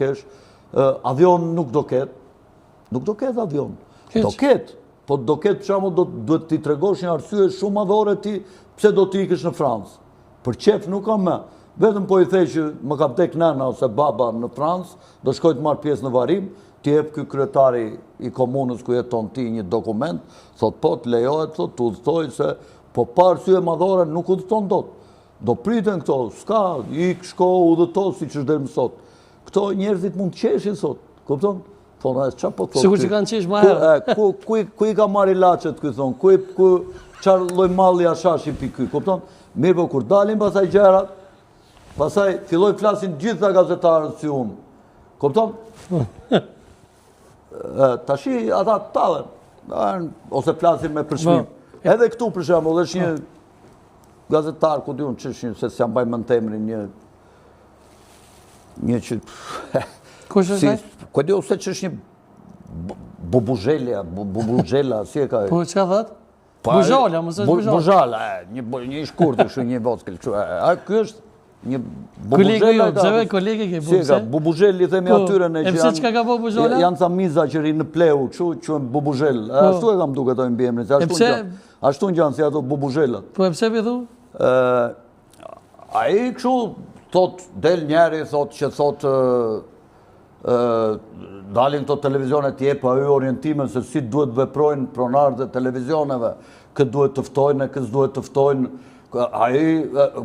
kesh, avion nuk do ketë. Nuk do ketë avion. Do ketë. Po do ketë, për shembull, duhet t'i tregosh një arsye shumë madhore ti pse do t'i ikësh në Francë. Për qef nuk kam më. Vetëm po i thej që më ka vdek nëna ose baba në Francë, do shkoj të marr pjesë në varrim, ti jep ky kryetari i komunës ku jeton ti një dokument, thot po të lejohet, thot të udhtoj se po pa arsye madhore nuk udhton dot. Do priten këto, s'ka, ik shko udhëto siç është deri më sot. Këto njerëzit mund të qeshin sot, kupton? Thonë, çfarë po thotë? Sigur që kanë qesh më herë. Ku i ka marrë ilaçet ky thon? Ku çfarë lloj malli ashashin pikë ky, kupton? Mirë, po kur dalin pasaj gjërat, pasaj filloj flasin gjitha gazetarët si unë. Kupton? Tashi ata tallen, ose flasin me përshmim. Edhe këtu për shembull, është një gazetar, ku diun ç'është, se s'jam mbaj mend emrin, një që kush është ai? Ku diu se ç'është një Bubuzhela, si e ka? Po çka thot? Buzhala, mos është Buzhala. Buzhala, një shkurtër kështu, një vockel kështu. A ky është një Bubuzhela. Kolege ke Si ka Bubuzhel i themi atyre ne që janë. Çka ka bëu Buzhala? Janë ca miza që rinë në pleu, kështu quhen Bubuzhel. Ashtu e kam duket ato mbi emrin, ashtu ngjan si ato Bubuzhelat. Po pse më thu? Ai kështu thot del njëri thot dalin këto televizionet jep ai orientimin se si duhet veprojnë pronarët e televizioneve, këtë duhet të ftojnë, këtë duhet të ftojnë, ai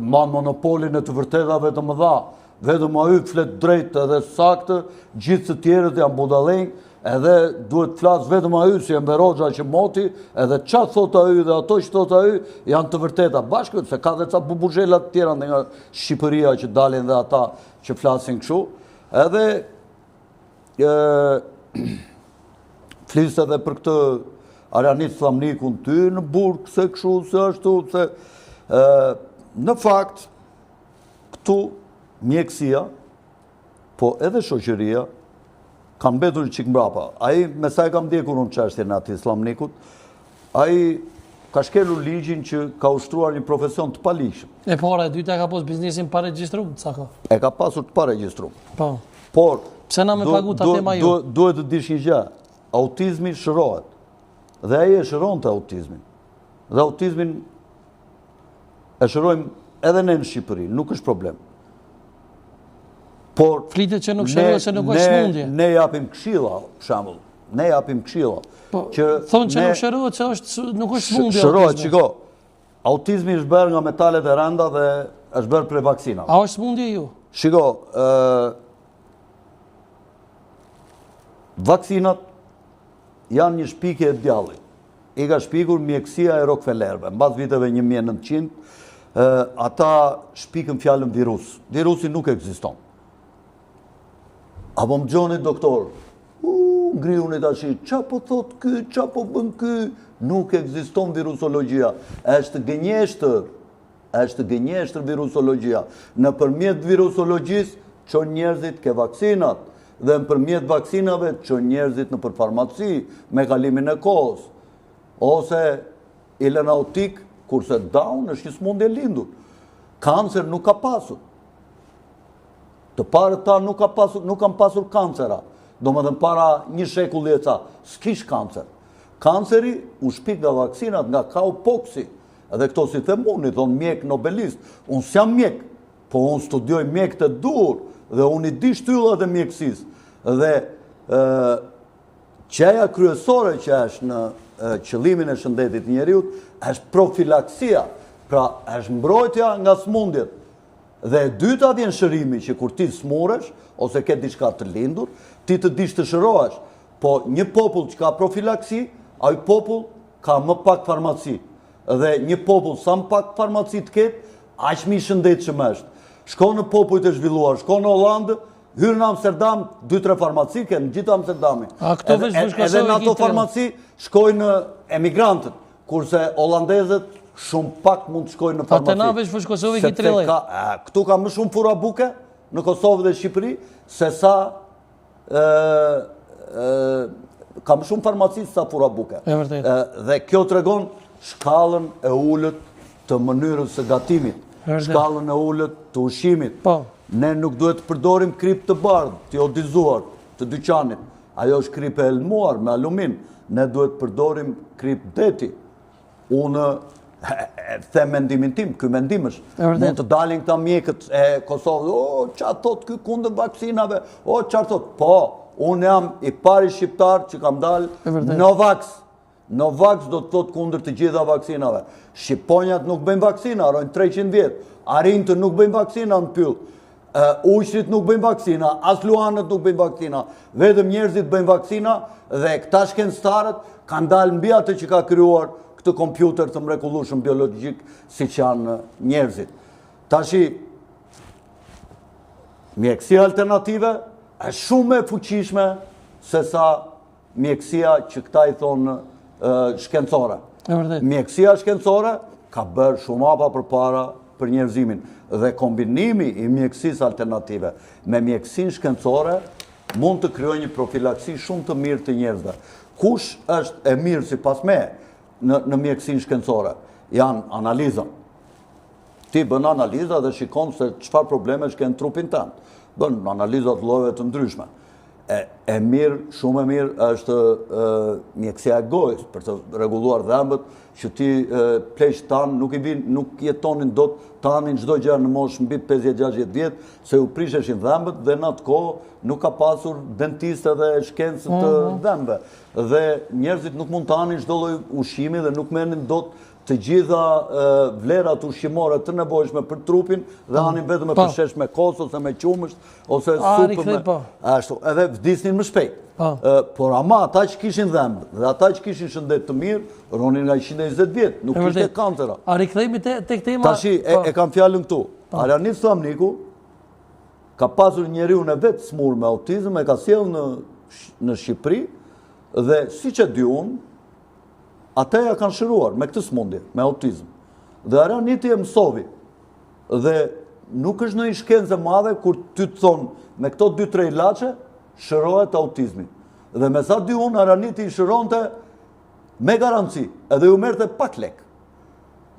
man monopolin e të vërtetave të mëdha, vetëm ai flet drejt edhe saktë, gjithë të tjerët janë budallënj, edhe duhet flas vetëm ai si Enver Hoxha që moti, edhe çfarë thot ai dhe ato që thot ai janë të vërteta. Bashkë se ka dhe ca bubuzhela të tjera nga Shqipëria që dalin dhe ata që flasin kështu, edhe flisë edhe për këtë Aranit Slamnikun ty në burg, se kështu, se ashtu, se në fakt këtu mjekësia, po edhe shoqëria, kanë mbetur çik mbrapa. Ai me sa e kam ndjekur unë çështjen e atij Slamnikut, ai ka shkelur ligjin që ka ushtruar një profesion të paligjshëm. E para e dyta ka pas biznesin pa regjistruar, sa ka? E ka pasur të pa regjistruar. Po. Por pse na me pagu ta tema jo? Duhet të dish një gjë. Autizmi shërohet. Dhe ai e shëronte autizmin. Dhe autizmin e shërojmë edhe ne në Shqipëri, nuk është problem. Por flitet që nuk shërohet se nuk është smundje. Ne japim këshilla, për shembull. Ne japim këshilla. Thonë që nuk shërohet se nuk është smundje. Shërohet, shiko. Autizmi është bërë nga metalet e rënda dhe është bërë prej vaksinave. A është smundje ju? Shiko, vaksinat janë një shpikje e djallit. I ka shpikur mjekësia e Rockefellerëve. Mbas viteve 1900, ata shpikën fjalën virus. Virusi nuk ekziston. Apo më gjoni doktor, ngriuni tash, qa po thot ky, qa po bën ky, nuk ekziston virusologjia. Është gënjeshtër virusologjia. Nëpërmjet virusologjisë çon njerëzit ke vaksinat. Dhe nëpërmjet vaksinave çon njerëzit nëpër farmaci me kalimin e kohës. Ose i lën autik, kurse Down është një smundje lindur. Kancer nuk ka pasur. Të parët ta nuk kanë pasur kancera. Domethënë para një shekulli e ca, s'kish kancer. Kanceri u shpik nga vaksinat, nga cowpoxi. Edhe këto si them unë, i thonë mjek nobelist. Unë s'jam mjek, po unë studioj mjek të dur, dhe unë i di shtyllat e mjekësisë. Dhe qeja kryesore që është në qëllimin e shëndetit të njeriut, është profilaksia, pra është mbrojtja nga smundjet. Dhe e dyta vjen shërimi që kur ti smuresh, ose ke diçka të lindur, ti të dish të shërohesh. Po një popull që ka profilaksi, ai popull ka më pak farmaci. Dhe një popull sa më pak farmaci të ketë, aq më i shëndetshëm është. Shko në popujt e zhvilluar, shko në Hollandë, hyrë në Amsterdam, 2-3 farmaci, në gjithë Amsterdami. Edhe në ato farmaci shkojnë emigrantët, kurse holandezët shumë pak mund të shkojnë në farmaci. Atë na veç Kosovë ki 30. Këtu ka më shumë fura buke në Kosovë dhe Shqipëri, se sa ka më shumë farmaci se sa fura buke. Dhe kjo tregon shkallën e ullët të mënyrës së gatimit, shkallën e ullët të ushqimit. Ne nuk duhet të përdorim krip të bardhë, të jodizuar, të dyqanit. Ajo është krip e elmuar me alumin. Ne duhet të përdorim krip deti. Unë them mendimin tim, ky mendim është. Mund të dalin këta mjekët e Kosovës, çfarë thot ky kundër vaksinave? Çfarë thot? Po, unë jam i pari shqiptar që kam dalë Novax. Novax do të thot kundër të gjitha vaksinave. Shqiponjat nuk bëjnë vaksina, rojnë 300 vjet. Arinjtë nuk bëjnë vaksina në pyll. Ushrit nuk bëjnë vaksina, as luanët nuk bëjnë vaksina. Vetëm njerëzit bëjnë vaksina dhe këta shkencëtarët kanë dalë mbi atë që ka krijuar këtë kompjuter të mrekullueshëm biologjik siç janë njerëzit. Tashi mjekësia alternative është shumë e fuqishme se sa mjekësia që këta i thonë shkencore. Mjekësia shkencore ka bërë shumë hapa përpara për njerëzimin dhe kombinimi i mjekësisë alternative me mjekësinë shkencore mund të krijojë një profilaksi shumë të mirë të njerëzve. Kush është e mirë sipas meje në mjekësinë shkencore? Janë analiza. Ti bën analiza dhe shikon se çfarë probleme ke në trupin tënd. Bën analiza të llojeve të ndryshme. E mirë, shumë e mirë është mjekësia e gojës për të rregulluar dhëmbët që ti pleqt tanë nuk jetonin dot tanin çdo gjë në moshë mbi 50-60 vjet se u prisheshin dhëmbët dhe në atë kohë nuk ka pasur dentistë dhe shkencë të dhëmbëve. Dhe njerëzit nuk mund të hanin çdo lloj ushqimi dhe nuk merrnin dot të gjitha vlerat ushqimore të nevojshme për trupin dhe hanin vetëm me përshesh me kos ose me qumësht ose supë me ashtu, edhe vdisnin më shpejt. Por ama ata që kishin dhëmbë dhe ata që kishin shëndet të mirë ronin nga 120 vjet, nuk kishte kancera. A rikthehemi tek tema? Tashi e kam fjalën këtu. Arjanit Slamniku ka pasur njeriu e vet smur me autizëm, e ka sjellë në Shqipëri dhe siç e di unë, ata ja kanë shëruar me këtë smundje, me autizëm. Dhe Arjaniti e mësovi. Dhe nuk është në një shkencë e madhe kur ty të thonë me këto 2-3 ilaçe shërohet autizmi. Dhe me sa di unë, Arjaniti i shëronte me garanci, edhe ju merrte pak lek.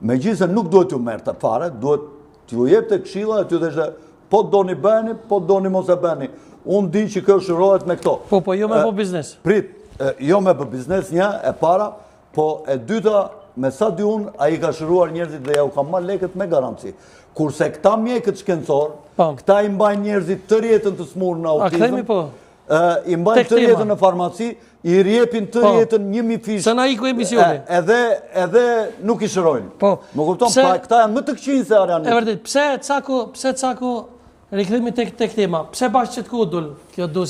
Megjithëse nuk duhet ju merrte fare, duhet t'ju jepte këshilla e t'ju thështe po doni bëni, po doni mos e bëni. Unë di që kjo shërohet me këto. Po jo me bë biznes. Prit, jo me bë biznes, një e para. Po e dyta, me sa di unë, a i ka shëruar njerëzit dhe ja u ka marrë lekët me garanci. Kurse këta mjekët shkencor, këta i mbajnë njerëzit tërë jetën të smurë në autizëm, i mbajnë tërë jetën në farmaci, i rjepin tërë jetën 1000 fish. Se na iku emisioni. Edhe nuk i shërojnë. Më kupton, këta janë më të këqinë se Arjanit. E vërtet, pse cako rikthehemi tek tema? Pse bashkë që t'ku dul kjo dosje?